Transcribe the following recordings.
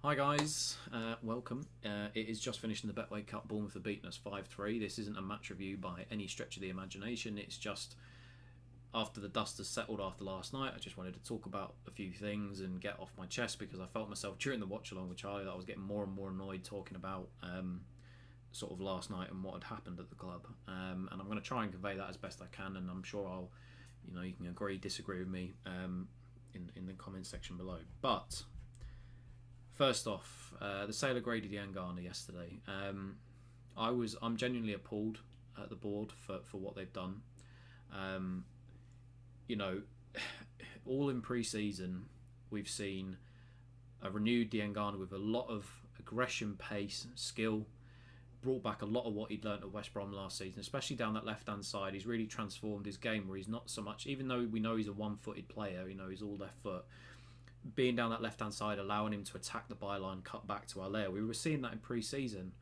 Hi guys, welcome. It is just finishing the Betway Cup. Bournemouth have beaten us 5-3. This isn't a match review by any stretch of the imagination. It's just after the dust has settled after last night, I just wanted to talk about a few things and get off my chest because I felt myself during the watch along with Charlie that I was getting more and more annoyed talking about sort of last night and what had happened at the club. And I'm going to try and convey that as best I can, and I'm sure you can agree, disagree with me in the comments section below. But first off, the sale of Grady Diangana yesterday. I'm genuinely appalled at the board for what they've done. You know, all in pre-season, we've seen a renewed Diangana with a lot of aggression, pace, skill. Brought back a lot of what he'd learnt at West Brom last season, especially down that left-hand side. He's really transformed his game where he's not so much, even though we know he's a one-footed player, he's all left foot. Being down that left-hand side, allowing him to attack the byline, cut back to Allaire. We were seeing that in pre-season,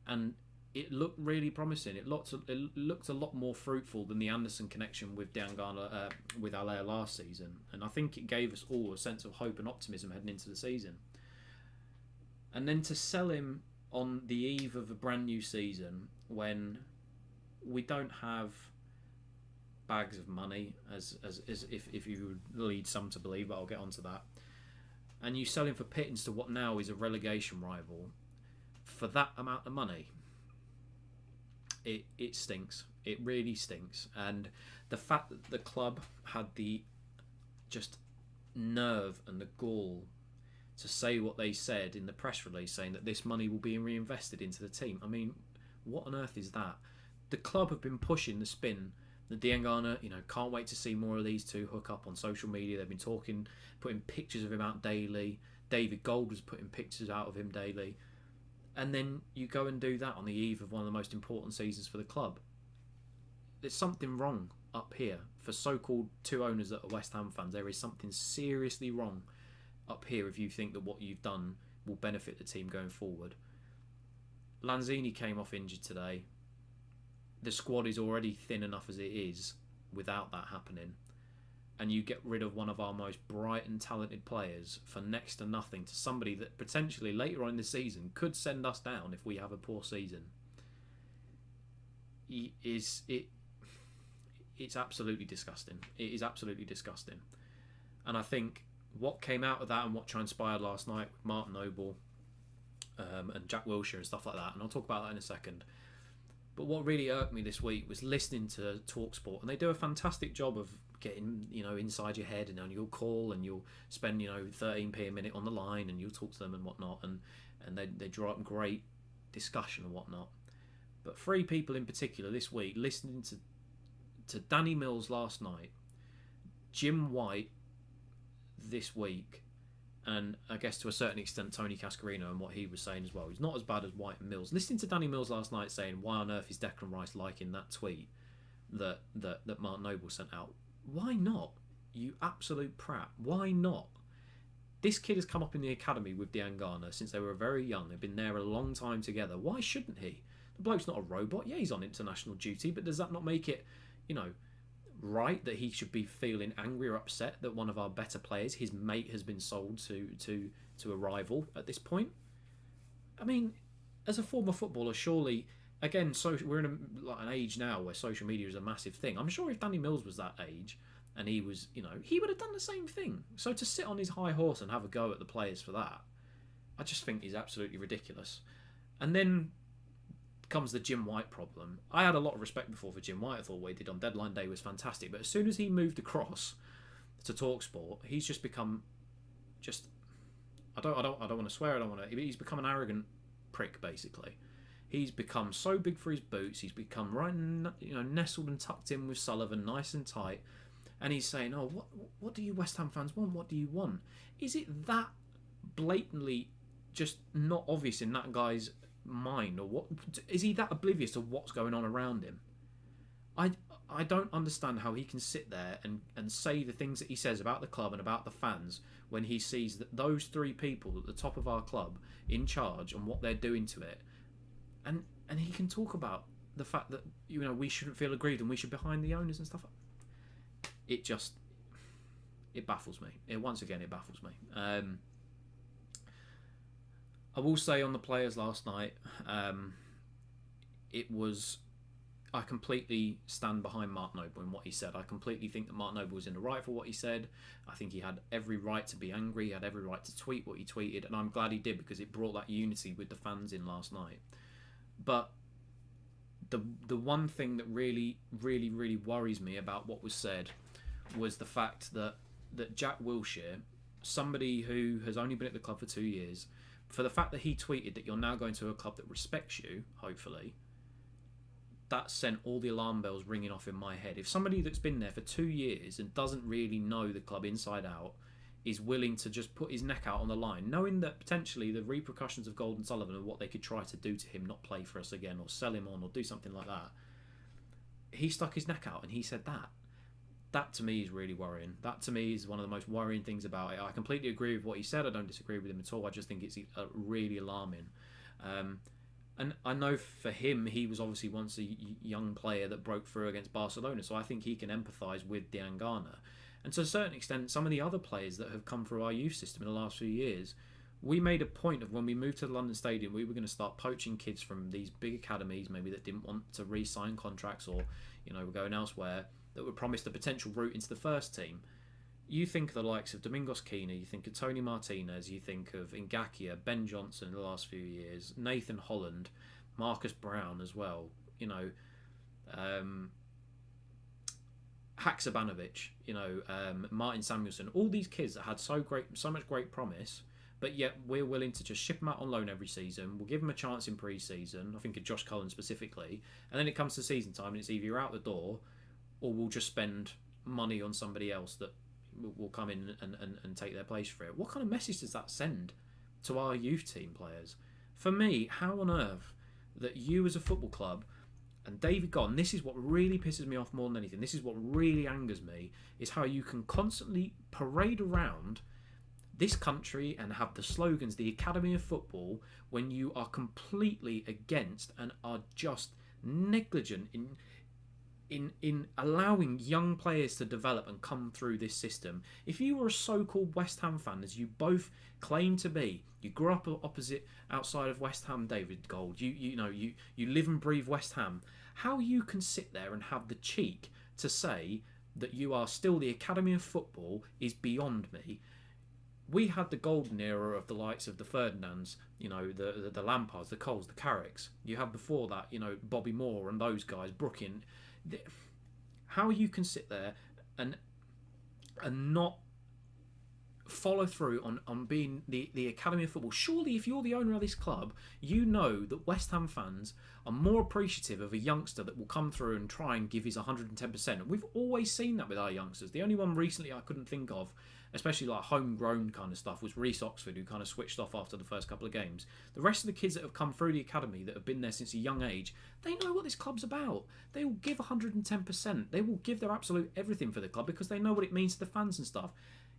and it looked really promising. It looked a lot more fruitful than the Anderson connection with Diangana, with Allaire last season. And I think it gave us all a sense of hope and optimism heading into the season. And then to sell him on the eve of a brand new season when we don't have bags of money, as if you would lead some to believe, but I'll get onto that. And you sell him for pittance to what now is a relegation rival for that amount of money. It stinks. It really stinks. And the fact that the club had the just nerve and the gall to say what they said in the press release, saying that this money will be reinvested into the team. I mean, what on earth is that? The club have been pushing the spin. The Diangana, can't wait to see more of these two hook up on social media. They've been putting pictures of him out daily. David Gold was putting pictures out of him daily. And then you go and do that on the eve of one of the most important seasons for the club. There's something wrong up here. For so-called two owners that are West Ham fans, there is something seriously wrong up here if you think that what you've done will benefit the team going forward. Lanzini came off injured today. The squad is already thin enough as it is without that happening, and you get rid of one of our most bright and talented players for next to nothing to somebody that potentially later on in the season could send us down if we have a poor season. It's absolutely disgusting. It is absolutely disgusting. And I think what came out of that and what transpired last night with Martin Noble and Jack Wilshere and stuff like that, and I'll talk about that in a second. But what really irked me this week was listening to TalkSport, and they do a fantastic job of getting inside your head, and you'll call and you'll spend 13p a minute on the line, and you'll talk to them and whatnot, and they draw up great discussion and whatnot. But three people in particular this week listening to Danny Mills last night, Jim White this week, and I guess to a certain extent Tony Cascarino and what he was saying as well. He's not as bad as White and Mills. Listening to Danny Mills last night saying, why on earth is Declan Rice liking that tweet that Martin Noble sent out? Why not? You absolute prat. Why not? This kid has come up in the academy with Diangana since they were very young. They've been there a long time together. Why shouldn't he? The bloke's not a robot. Yeah, he's on international duty, but does that not make it, right that he should be feeling angry or upset that one of our better players, his mate, has been sold to a rival at this point? I mean, as a former footballer, surely, again, so we're in an age now where social media is a massive thing. I'm sure if Danny Mills was that age and he was, he would have done the same thing. So to sit on his high horse and have a go at the players for that, I just think is absolutely ridiculous. And then comes the Jim White problem. I had a lot of respect before for Jim White. I thought what he did on deadline day was fantastic, but as soon as he moved across to TalkSport, he's just become I don't want to swear. He's become an arrogant prick. Basically, he's become so big for his boots. He's become right, nestled and tucked in with Sullivan, nice and tight. And he's saying, "Oh, what do you West Ham fans want? What do you want?" Is it that blatantly just not obvious in that guy's mind, or what? Is he that oblivious to what's going on around him? I don't understand how he can sit there and say the things that he says about the club and about the fans when he sees that those three people at the top of our club in charge and what they're doing to it, and he can talk about the fact that we shouldn't feel aggrieved and we should be behind the owners and stuff. It baffles me. Once again, it baffles me. I will say on the players last night, um, it was. I completely stand behind Mark Noble in what he said. I completely think that Mark Noble was in the right for what he said. I think he had every right to be angry. He had every right to tweet what he tweeted, and I'm glad he did because it brought that unity with the fans in last night. But the one thing that really worries me about what was said was the fact that Jack Wilshere, somebody who has only been at the club for 2 years, for the fact that he tweeted that you're now going to a club that respects you, hopefully, that sent all the alarm bells ringing off in my head. If somebody that's been there for 2 years and doesn't really know the club inside out is willing to just put his neck out on the line, knowing that potentially the repercussions of Gold and Sullivan and what they could try to do to him, not play for us again or sell him on or do something like that, he stuck his neck out and he said that. That to me is really worrying. That to me is one of the most worrying things about it. I completely agree with what he said. I don't disagree with him at all. I just think it's really alarming. And I know for him, he was obviously once a young player that broke through against Barcelona, so I think he can empathise with Diangana. And to a certain extent, some of the other players that have come through our youth system in the last few years, we made a point of when we moved to the London Stadium, we were going to start poaching kids from these big academies, maybe that didn't want to re-sign contracts or, were going elsewhere, that were promised a potential route into the first team. You think of the likes of Domingos Quina, you think of Tony Martinez, you think of Ngakia, Ben Johnson in the last few years, Nathan Holland, Marcus Brown as well, Haksabanovic, Martin Samuelson, all these kids that had so much great promise, but yet we're willing to just ship them out on loan every season. We'll give them a chance in pre-season. I think of Josh Cullen specifically, and then it comes to season time, and it's either you're out the door, or we'll just spend money on somebody else that will come in and take their place for it. What kind of message does that send to our youth team players? For me, how on earth that you as a football club and David Gone, this is what really pisses me off more than anything, this is what really angers me, is how you can constantly parade around this country and have the slogans, the Academy of Football, when you are completely against and are just negligent in allowing young players to develop and come through this system. If you were a so-called West Ham fan, as you both claim to be, you grew up outside of West Ham, David Gold, you live and breathe West Ham, how you can sit there and have the cheek to say that you are still the Academy of Football is beyond me. We had the golden era of the likes of the Ferdinands, the Lampards, the Coles, the Carricks. You had before that, Bobby Moore and those guys, Brooking. How you can sit there and not follow through on being the Academy of Football. Surely if you're the owner of this club, you know that West Ham fans are more appreciative of a youngster that will come through and try and give his 110%. We've always seen that with our youngsters. The only one recently I couldn't think of, especially like homegrown kind of stuff, was Reece Oxford, who kind of switched off after the first couple of games. The rest of the kids that have come through the academy that have been there since a young age, they know what this club's about. They will give 110%. They will give their absolute everything for the club because they know what it means to the fans and stuff.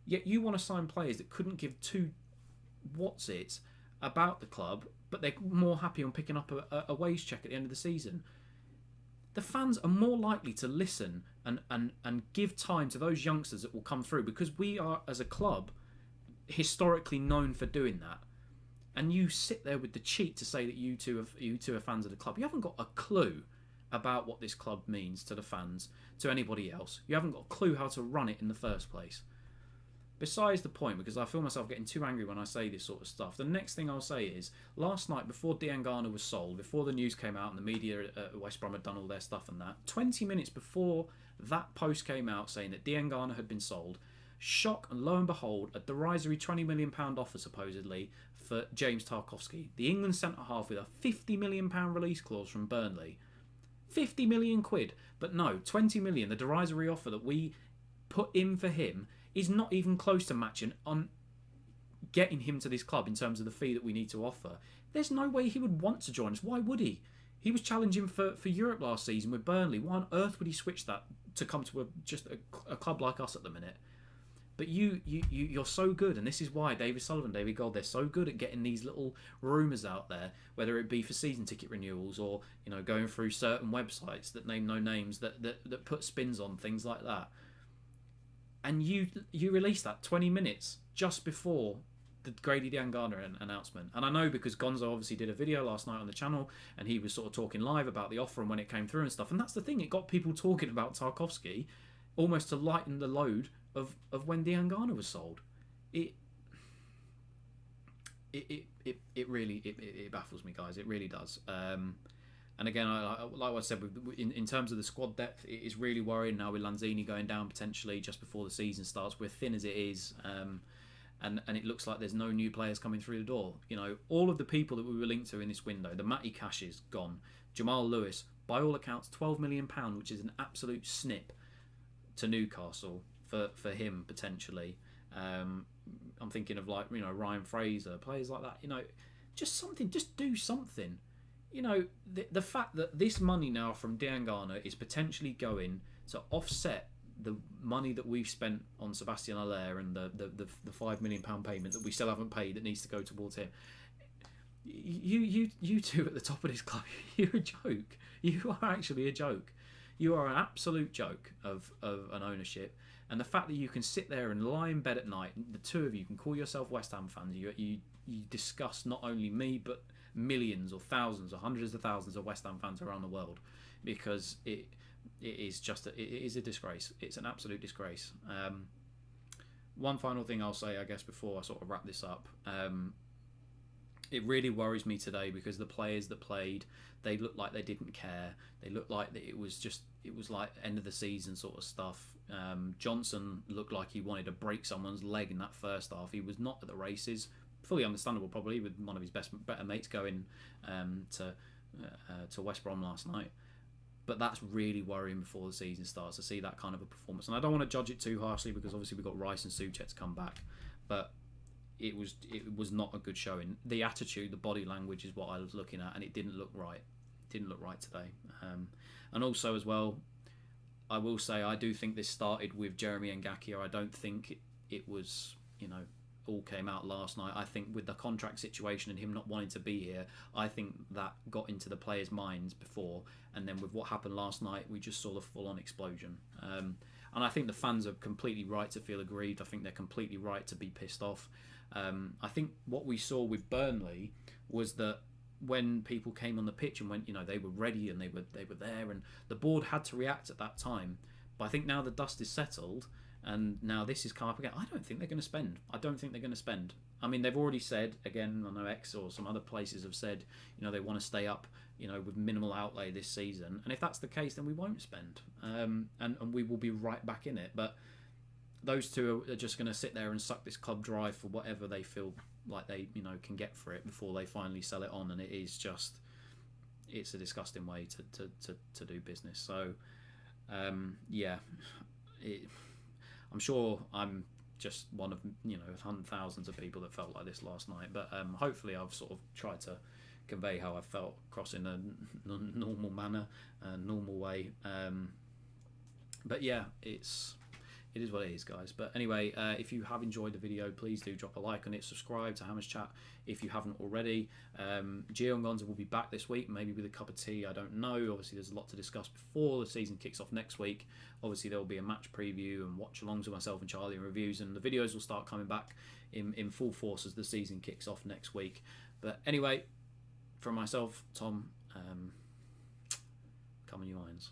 Yet you want to sign players that couldn't give two what's-its about the club, but they're more happy on picking up a wage check at the end of the season. The fans are more likely to listen and give time to those youngsters that will come through because we are, as a club, historically known for doing that. And you sit there with the cheek to say that you two are fans of the club. You haven't got a clue about what this club means to the fans, to anybody else. You haven't got a clue how to run it in the first place. Besides the point, because I feel myself getting too angry when I say this sort of stuff, the next thing I'll say is, last night, before Diangana was sold, before the news came out and the media at West Brom had done all their stuff and that, 20 minutes before that post came out saying that Diangana had been sold, shock and lo and behold, a derisory £20 million offer supposedly for James Tarkowski, the England centre-half with a £50 million release clause from Burnley. 50 million quid, but no, 20 million, the derisory offer that we put in for him is not even close to matching on getting him to this club in terms of the fee that we need to offer. There's no way he would want to join us. Why would he? He was challenging for Europe last season with Burnley. Why on earth would he switch that to come to a club like us at the minute? But you're so good, and this is why David Sullivan, David Gold, they're so good at getting these little rumours out there, whether it be for season ticket renewals or going through certain websites that name no names that put spins on things like that. And you released that 20 minutes just before the Grady Diangana announcement. And I know because Gonzo obviously did a video last night on the channel, and he was sort of talking live about the offer and when it came through and stuff. And that's the thing, it got people talking about Tarkowski almost to lighten the load of when Diangana was sold. It really baffles me, guys. It really does. And again, like I said, in terms of the squad depth, it is really worrying now with Lanzini going down potentially just before the season starts. We're thin as it is, and it looks like there's no new players coming through the door. You know, all of the people that we were linked to in this window, the Matty Cashes gone, Jamal Lewis, by all accounts, £12 million, which is an absolute snip to Newcastle for him potentially. I'm thinking of Ryan Fraser, players like that. Just do something. The fact that this money now from Diangana is potentially going to offset the money that we've spent on Sebastian Haller and the £5 million payment that we still haven't paid that needs to go towards him. You two at the top of this club, you're a joke. You are actually a joke. You are an absolute joke of an ownership. And the fact that you can sit there and lie in bed at night, the two of you can call yourself West Ham fans. You disgust not only me, but millions or thousands or hundreds of thousands of West Ham fans around the world, because it is a disgrace. It's an absolute disgrace. One final thing I'll say, I guess, before I sort of wrap this up. It really worries me today because the players that played, they looked like they didn't care. They looked like that it was like end of the season sort of stuff. Johnson looked like he wanted to break someone's leg in that first half. He was not at the races. Fully understandable, probably, with one of his better mates going to West Brom last night. But that's really worrying before the season starts to see that kind of a performance. And I don't want to judge it too harshly because obviously we've got Rice and Soucek to come back, but it was not a good showing. The attitude, the body language is what I was looking at, and it didn't look right. It didn't look right today. And also as well, I will say I do think this started with Jeremy Ngakia. I don't think it was all came out last night. I think with the contract situation and him not wanting to be here, I think that got into the players' minds before, and then with what happened last night, we just saw the full-on explosion. And I think the fans are completely right to feel aggrieved. I think they're completely right to be pissed off. I think what we saw with Burnley was that when people came on the pitch and went, they were ready and they were there, and the board had to react at that time. But I think now the dust is settled, and now this is come up again. I don't think they're going to spend. I mean, they've already said, again, I know X or some other places have said, they want to stay up, with minimal outlay this season. And if that's the case, then we won't spend. And we will be right back in it. But those two are just going to sit there and suck this club dry for whatever they feel like they, can get for it before they finally sell it on. And it is just, it's a disgusting way to do business. So, I'm sure I'm just one of thousands of people that felt like this last night, but hopefully I've sort of tried to convey how I felt across in a normal manner, a normal way. But yeah, it is what it is, guys. But anyway, if you have enjoyed the video, please do drop a like on it, subscribe to Hammers Chat if you haven't already. Gio and Gonza will be back this week, maybe with a cup of tea, I don't know. Obviously there's a lot to discuss before the season kicks off next week. Obviously there will be a match preview and watch alongs with myself and Charlie and reviews, and the videos will start coming back in full force as the season kicks off next week. But anyway, from myself, Tom, come on you irons.